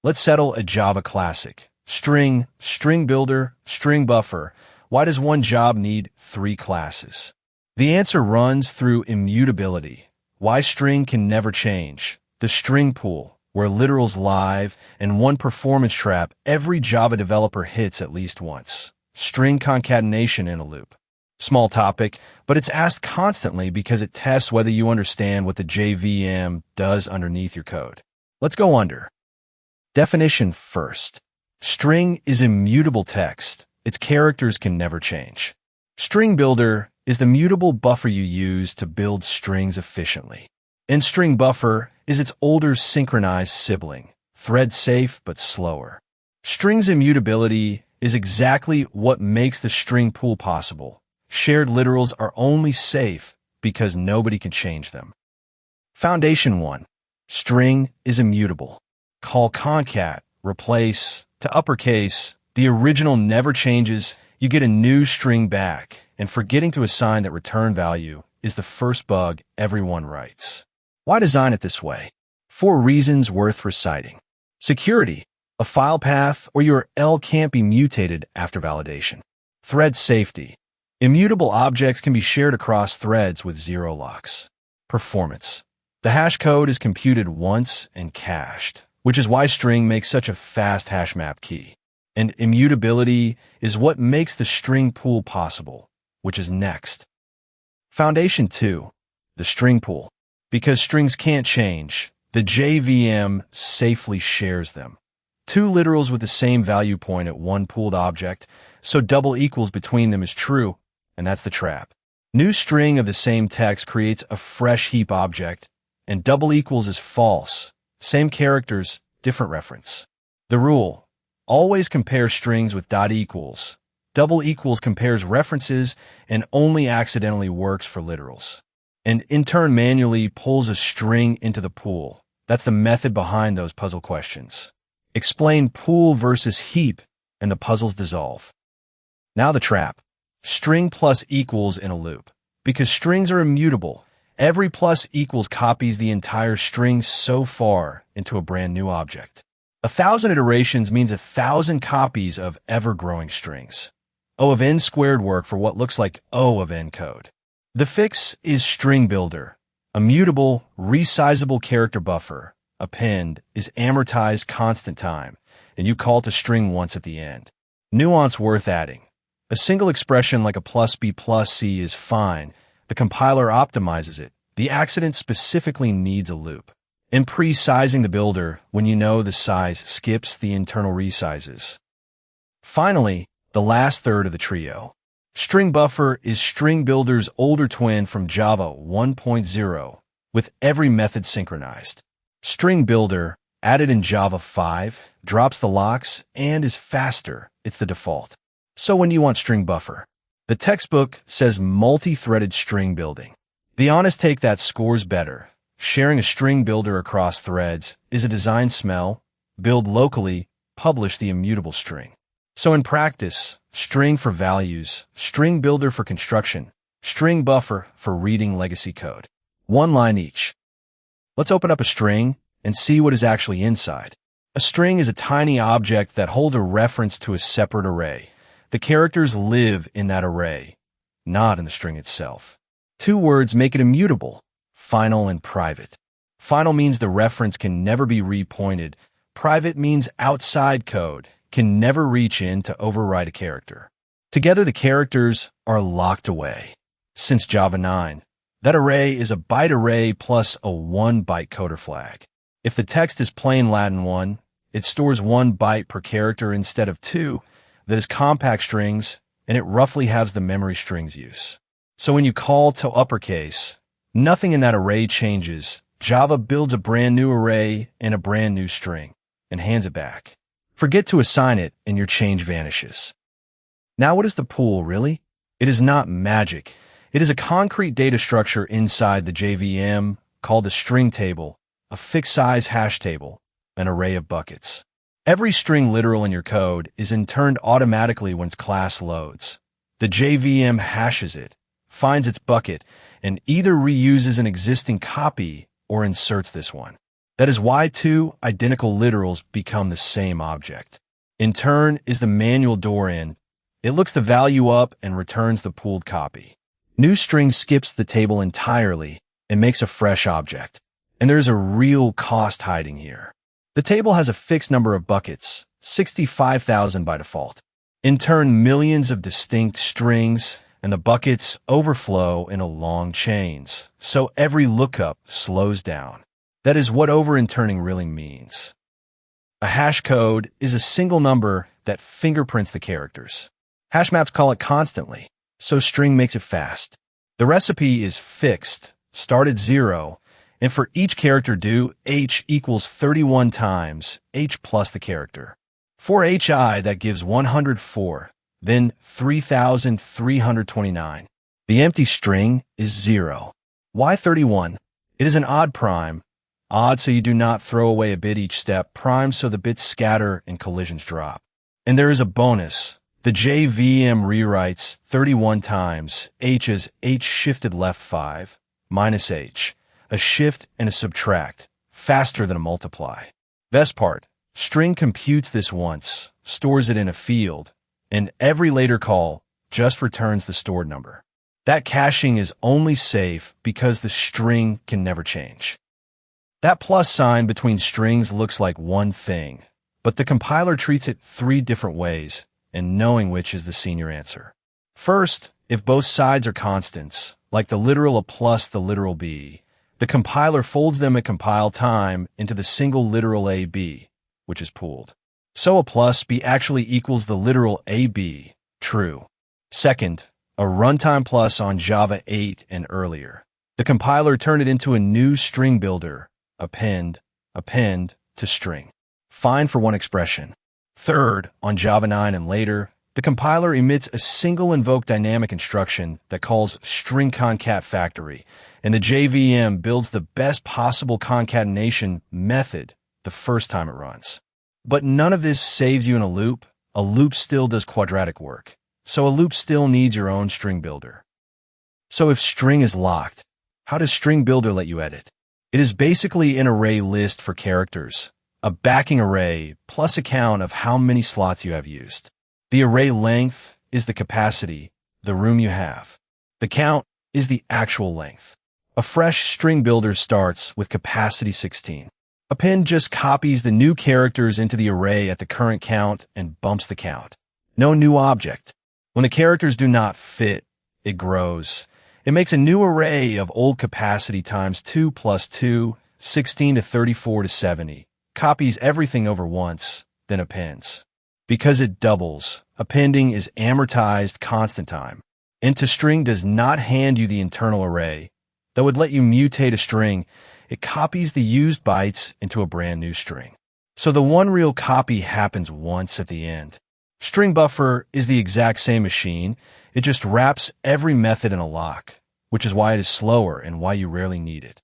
Let's settle a Java classic. String, StringBuilder, StringBuffer. Why does one job need 3 classes? The answer runs through immutability. Why string can never change. The string pool, where literals live, and one performance trap every Java developer hits at least once. String concatenation in a loop. Small topic, but it's asked constantly because it tests whether you understand what the JVM does underneath your code. Let's go under. Definition first. String is immutable text. Its characters can never change. StringBuilder is the mutable buffer you use to build strings efficiently. And StringBuffer is its older synchronized sibling, thread-safe but slower. String's immutability is exactly what makes the string pool possible. Shared literals are only safe because nobody can change them. Foundation 1. String is immutable. Call concat, replace, toUpperCase. The original never changes. You get a new string back, and forgetting to assign that return value is the first bug everyone writes. Why design it this way? 4 reasons worth reciting. Security. A file path or URL can't be mutated after validation. Thread safety. Immutable objects can be shared across threads with 0 locks. Performance. The hashCode is computed once and cached, which is why string makes such a fast hash map key. And immutability is what makes the string pool possible, which is next. Foundation 2. The string pool. Because strings can't change, the JVM safely shares them. 2 literals with the same value point at one pooled object, so double equals between them is true, and that's the trap. New string of the same text creates a fresh heap object, and double equals is false. Same characters, different reference. The rule: always compare strings with dot equals. Double equals compares references and only accidentally works for literals. And intern manually pulls a string into the pool. That's the method behind those puzzle questions. Explain pool versus heap, and the puzzles dissolve. Now the trap. String plus equals in a loop. Because strings are immutable, every plus equals copies the entire string so far into a brand new object. 1,000 iterations means 1,000 copies of ever-growing strings. O of n squared work for what looks like O of n code. The fix is StringBuilder, a mutable, resizable character buffer. Append is amortized constant time, and you call to string once at the end. Nuance worth adding. A single expression like a plus b plus c is fine. The compiler optimizes it. The accident specifically needs a loop. And pre-sizing the builder when you know the size skips the internal resizes. Finally, the last third of the trio. StringBuffer is StringBuilder's older twin from Java 1.0, with every method synchronized. StringBuilder, added in Java 5, drops the locks and is faster. It's the default. So when do you want StringBuffer? The textbook says multi-threaded string building. The honest take: that scores better. Sharing a string builder across threads is a design smell. Build locally, publish the immutable string. So in practice, string for values, StringBuilder for construction, StringBuffer for reading legacy code. 1 line each. Let's open up a string and see what is actually inside. A string is a tiny object that holds a reference to a separate array. The characters live in that array, not in the string itself. 2 words make it immutable: final and private. Final means the reference can never be repointed. Private means outside code can never reach in to override a character. Together, the characters are locked away. Since Java 9, that array is a byte array plus a 1-byte coder flag. If the text is plain Latin 1, it stores 1 byte per character instead of 2. That is compact strings, and it roughly halves the memory strings use. So when you call toUpperCase, nothing in that array changes. Java builds a brand new array and a brand new string, and hands it back. Forget to assign it, and your change vanishes. Now what is the pool, really? It is not magic. It is a concrete data structure inside the JVM called the string table, a fixed-size hash table, an array of buckets. Every string literal in your code is interned automatically once class loads. The JVM hashes it, finds its bucket, and either reuses an existing copy or inserts this one. That is why two identical literals become the same object. Intern is the manual door in. It looks the value up and returns the pooled copy. NewString skips the table entirely and makes a fresh object. And there's a real cost hiding here. The table has a fixed number of buckets, 65,000 by default. Intern millions of distinct strings, and the buckets overflow into long chains, so every lookup slows down. That is what over-interning really means. A hashCode is a single number that fingerprints the characters. Hash maps call it constantly, so string makes it fast. The recipe is fixed, start at 0, and for each character do h equals 31 times h plus the character. For hi, that gives 104, then 3,329. The empty string is 0. Why 31? It is an odd prime. Odd so you do not throw away a bit each step, prime so the bits scatter and collisions drop. And there is a bonus. The JVM rewrites 31 times h as h shifted left 5, minus h, a shift and a subtract, faster than a multiply. Best part, string computes this once, stores it in a field, and every later call just returns the stored number. That caching is only safe because the string can never change. That plus sign between strings looks like one thing, but the compiler treats it 3 different ways, and knowing which is the senior answer. First, if both sides are constants, like the literal a plus the literal b, the compiler folds them at compile time into the single literal ab, which is pooled. So a plus b actually equals the literal ab, true. Second, a runtime plus on Java 8 and earlier. The compiler turned it into a new StringBuilder, append to string. Fine for one expression. Third, on Java 9 and later, the compiler emits a single invoke dynamic instruction that calls string concat factory, and the JVM builds the best possible concatenation method the first time it runs. But none of this saves you in a loop. A loop still does quadratic work. So a loop still needs your own StringBuilder. So if string is locked, how does StringBuilder let you edit? It is basically an array list for characters, a backing array plus a count of how many slots you have used. The array length is the capacity, the room you have. The count is the actual length. A fresh StringBuilder starts with capacity 16. Append just copies the new characters into the array at the current count and bumps the count. No new object. When the characters do not fit, it grows. It makes a new array of old capacity times 2 plus 2, 16 to 34 to 70, copies everything over once, then appends. Because it doubles, appending is amortized constant time. IntoString does not hand you the internal array. Though it let you mutate a string, it copies the used bytes into a brand new string. So the one real copy happens once at the end. StringBuffer is the exact same machine. It just wraps every method in a lock, which is why it is slower and why you rarely need it.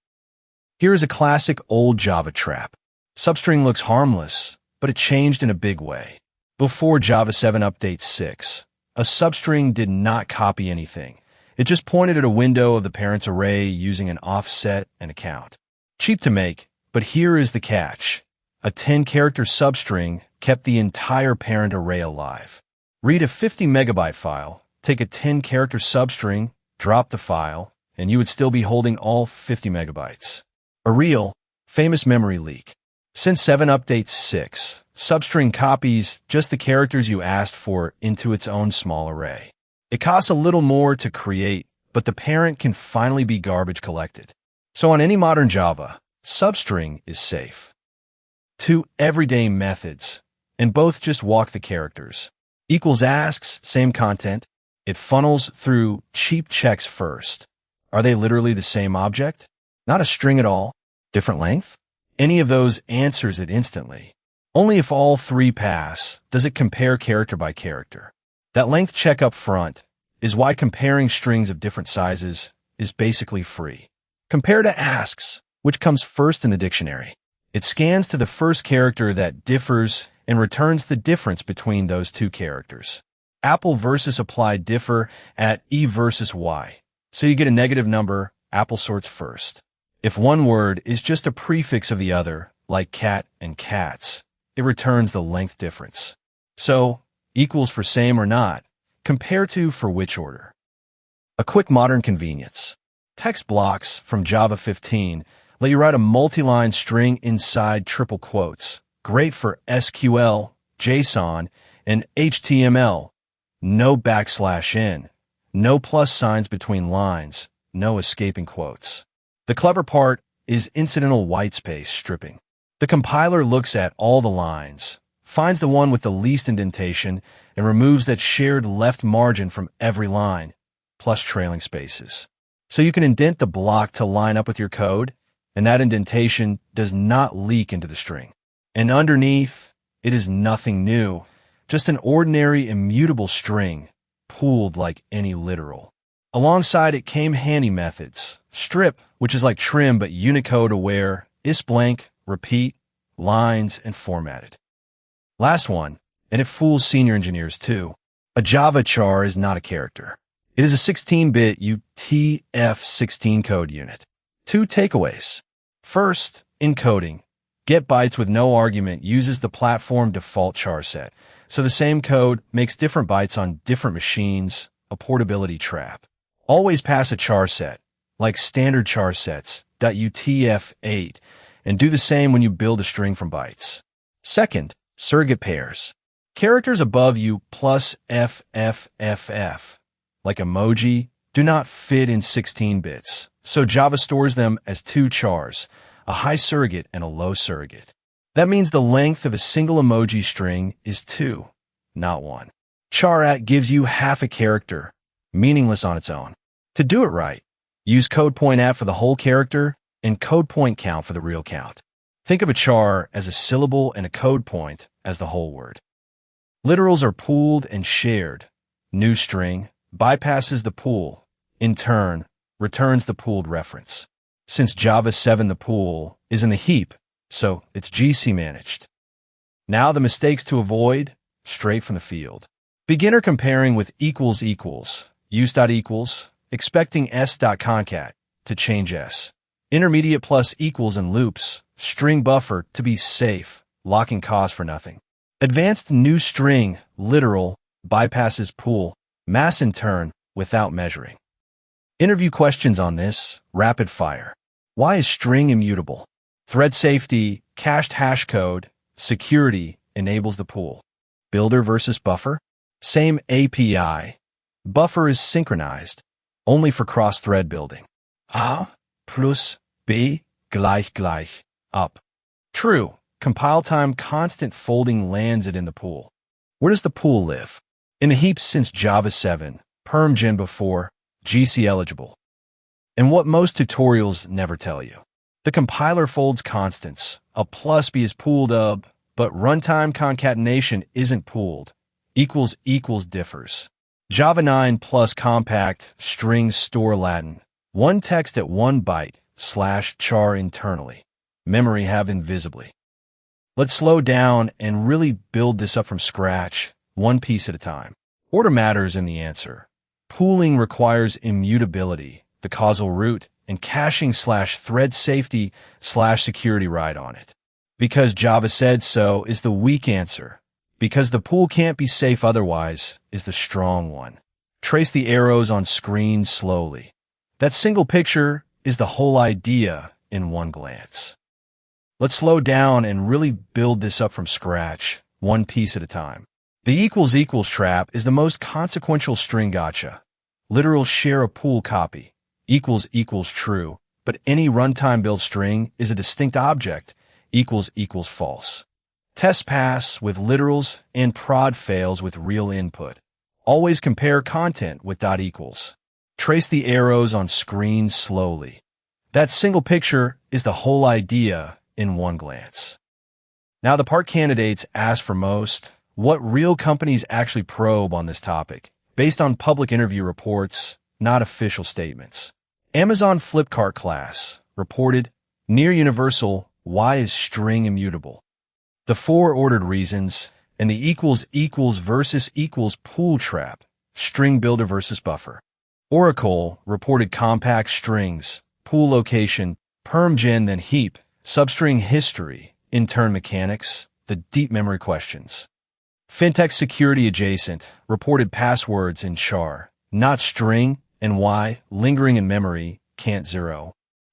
Here is a classic old Java trap. Substring looks harmless, but it changed in a big way. Before Java 7 Update 6, a substring did not copy anything. It just pointed at a window of the parent's array using an offset and a count. Cheap to make, but here is the catch. A 10-character substring kept the entire parent array alive. Read a 50 megabyte file, take a 10-character substring, drop the file, and you would still be holding all 50 megabytes. A real, famous memory leak. Since 7 Update 6, substring copies just the characters you asked for into its own small array. It costs a little more to create, but the parent can finally be garbage collected. So on any modern Java, substring is safe. 2 everyday methods, and both just walk the characters. Equals asks, same content. It funnels through cheap checks first. Are they literally the same object? Not a string at all. Different length? Any of those answers it instantly. Only if all 3 pass does it compare character by character. That length check up front is why comparing strings of different sizes is basically free. Compare to asks, which comes first in the dictionary. It scans to the first character that differs and returns the difference between those 2 characters. Apple versus apply differ at E versus Y. So you get a negative number, Apple sorts first. If one word is just a prefix of the other, like cat and cats, it returns the length difference. So, equals for same or not, compare to for which order. A quick modern convenience. Text blocks from Java 15 let you write a multi-line string inside triple quotes. Great for SQL, JSON, and HTML. No \n, no plus signs between lines, no escaping quotes. The clever part is incidental whitespace stripping. The compiler looks at all the lines, finds the one with the least indentation, and removes that shared left margin from every line, plus trailing spaces. So you can indent the block to line up with your code, and that indentation does not leak into the string. And underneath, it is nothing new, just an ordinary immutable string, pooled like any literal. Alongside it came handy methods. Strip, which is like trim but Unicode aware, isBlank, repeat, lines, and formatted. Last one, and it fools senior engineers too. A Java char is not a character. It is a 16-bit UTF-16 code unit. 2 takeaways. First, encoding. Get bytes with no argument uses the platform default char set, so the same code makes different bytes on different machines, a portability trap. Always pass a char set, like standard char sets, .utf-8, and do the same when you build a string from bytes. Second, surrogate pairs. Characters above U plus FFFF, like emoji, do not fit in 16 bits, so Java stores them as 2 chars, a high surrogate and a low surrogate. That means the length of a single emoji string is 2, not 1. Char@ gives you half a character, meaningless on its own. To do it right, use CodePoint@ for the whole character and CodePoint_count for the real count. Think of a char as a syllable and a code point as the whole word. Literals are pooled and shared. New string bypasses the pool, in turn, returns the pooled reference. Since Java 7 the pool is in the heap, so it's GC managed. Now the mistakes to avoid, straight from the field. Beginner comparing with equals equals, use.equals, expecting s.concat to change s. Intermediate plus equals and loops, StringBuffer to be safe, locking cause for nothing. Advanced new string, literal, bypasses pool, mass in turn, without measuring. Interview questions on this, rapid fire. Why is string immutable? Thread safety, cached hashCode, security enables the pool. Builder versus buffer? Same API. Buffer is synchronized, only for cross-thread building. A plus B gleich up. True. Compile time constant folding lands it in the pool. Where does the pool live? In the heap since Java 7, perm gen before, GC eligible. And what most tutorials never tell you. The compiler folds constants. A plus B is pooled up, but runtime concatenation isn't pooled. Equals differs. Java 9 plus compact strings store Latin. One text at 1 byte / char internally. Memory have invisibly. Let's slow down and really build this up from scratch, one piece at a time. Order matters in the answer. Pooling requires immutability, the causal root, and caching / thread safety / security ride on it. Because Java said so is the weak answer. Because the pool can't be safe otherwise is the strong one. Trace the arrows on screen slowly. That single picture is the whole idea in one glance. Let's slow down and really build this up from scratch, one piece at a time. The equals trap is the most consequential string gotcha. Literals share a pool copy. Equals true, but any runtime build string is a distinct object. Equals false. Test pass with literals and prod fails with real input. Always compare content with .equals. Trace the arrows on screen slowly. That single picture is the whole idea in one glance. Now the part candidates ask for most, what real companies actually probe on this topic, based on public interview reports, not official statements. Amazon Flipkart class reported, near universal, why is string immutable? The 4 ordered reasons, and the equals versus equals pool trap, StringBuilder versus buffer. Oracle reported compact strings, pool location, permgen, then heap, substring history, intern mechanics, the deep memory questions. Fintech security adjacent, reported passwords in char, not string, and why, lingering in memory, can't zero.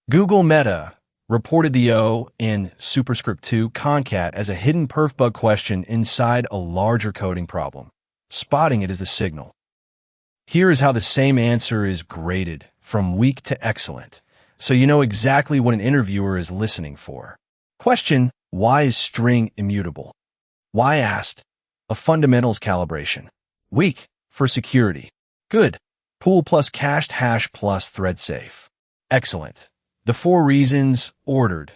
Google Meta reported the O in superscript 2 concat as a hidden perf bug question inside a larger coding problem. Spotting it is the signal. Here is how the same answer is graded, from weak to excellent, so you know exactly what an interviewer is listening for. Question: why is string immutable? Why asked? A fundamentals calibration. Weak, for security. Good, pool plus cached hash plus thread safe. Excellent. The 4 reasons, ordered.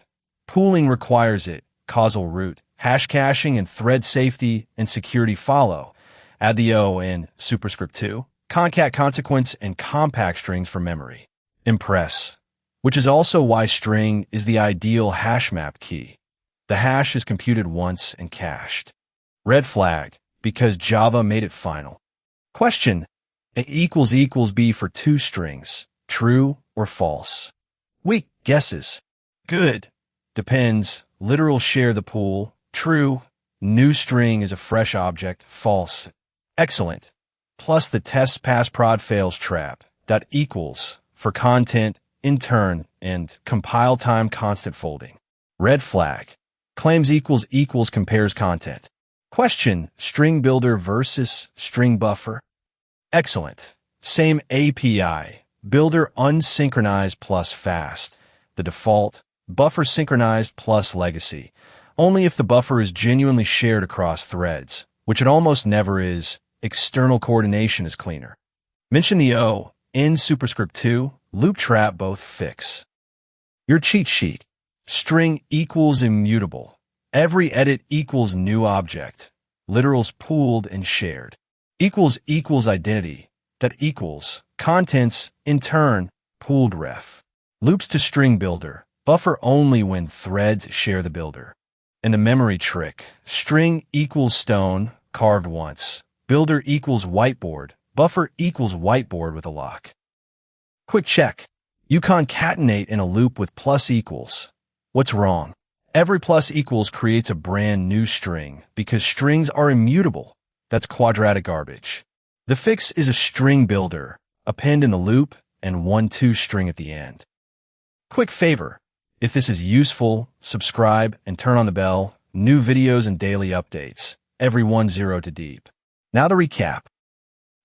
Pooling requires it, causal root, hash caching and thread safety and security follow. Add the O in superscript 2, concat consequence and compact strings for memory. Impress, which is also why string is the ideal hash map key. The hash is computed once and cached. Red flag, because Java made it final. Question: A == B for 2 strings, true or false? Weak, guesses. Good, depends, literal share the pool, true, new string is a fresh object, false. Excellent, plus the test pass prod fails trap, dot equals, for content, intern, and compile time constant folding. Red flag, claims == compares content. Question: StringBuilder versus StringBuffer? Excellent, same API. Builder unsynchronized plus fast. The default, buffer synchronized plus legacy. Only if the buffer is genuinely shared across threads, which it almost never is. External coordination is cleaner. Mention the O in superscript 2, loop trap both fix. Your cheat sheet. String equals immutable. Every edit equals new object. Literals pooled and shared. Equals identity. That equals contents, intern, pooled ref. Loops to StringBuilder, buffer only when threads share the builder. And the memory trick, string equals stone, carved once. Builder equals whiteboard, buffer equals whiteboard with a lock. Quick check. You concatenate in a loop with plus equals. What's wrong? Every plus equals creates a brand new string because strings are immutable. That's quadratic garbage. The fix is a StringBuilder, append in the loop, and 1-2 string at the end. Quick favor, if this is useful, subscribe and turn on the bell, new videos and daily updates, every 1-0 to deep. Now to recap.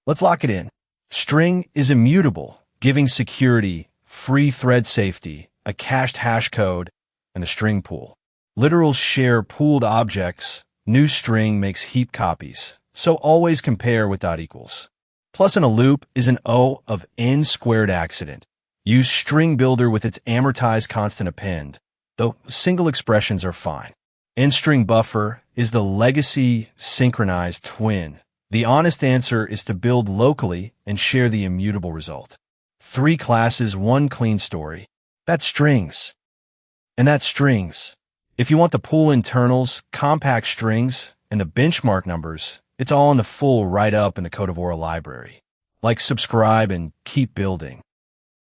Let's lock it in. String is immutable, giving security, free thread safety, a cached hash code, and the string pool. Literals share pooled objects, new string makes heap copies. So always compare with dot equals. Plus in a loop is an O of n squared accident. Use StringBuilder with its amortized constant append, though single expressions are fine. And StringBuffer is the legacy synchronized twin. The honest answer is to build locally and share the immutable result. 3 classes, 1 clean story. That's strings. And that's strings. If you want the pool internals, compact strings, and the benchmark numbers, it's all in the full write-up in the Code of Aura library. Like, subscribe, and keep building.